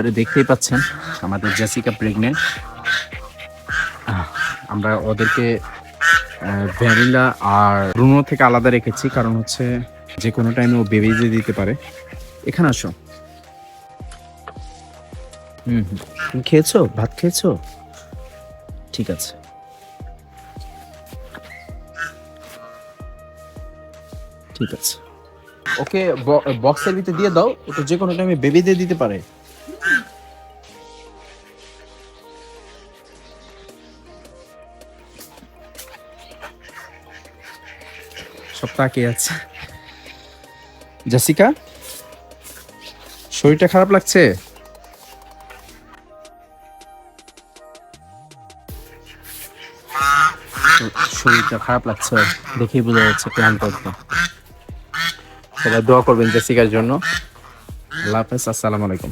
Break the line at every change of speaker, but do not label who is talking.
আপনারা দেখতেই পাচ্ছেন আমাদের জেসিকা প্রেগনেন্ট। আমরা ওদেরকে ভ্যানিলা আর ব্রুনো থেকে আলাদা রেখেছি, কারণ হচ্ছে যে কোনো টাইমে ও বেবি দিয়ে দিতে পারে। এখানে আসো। তুমি খেয়েছো? ভাত খেয়েছো? ঠিক আছে, ঠিক আছে। ওকে বক্সের ভিতরে দিয়ে দাও, ও তো যে কোনো টাইমে বেবি দিয়ে দিতে পারে। সব তাকিয়ে আছে। জেসিকা, শরীরটা খারাপ লাগছে? শরীরটা খারাপ লাগছে দেখেই বোঝা যাচ্ছে, প্ল্যান করতে। সবাই দোয়া করবেন জেসিকার জন্য। আল্লাহ হাফেজ, আসসালামু আলাইকুম।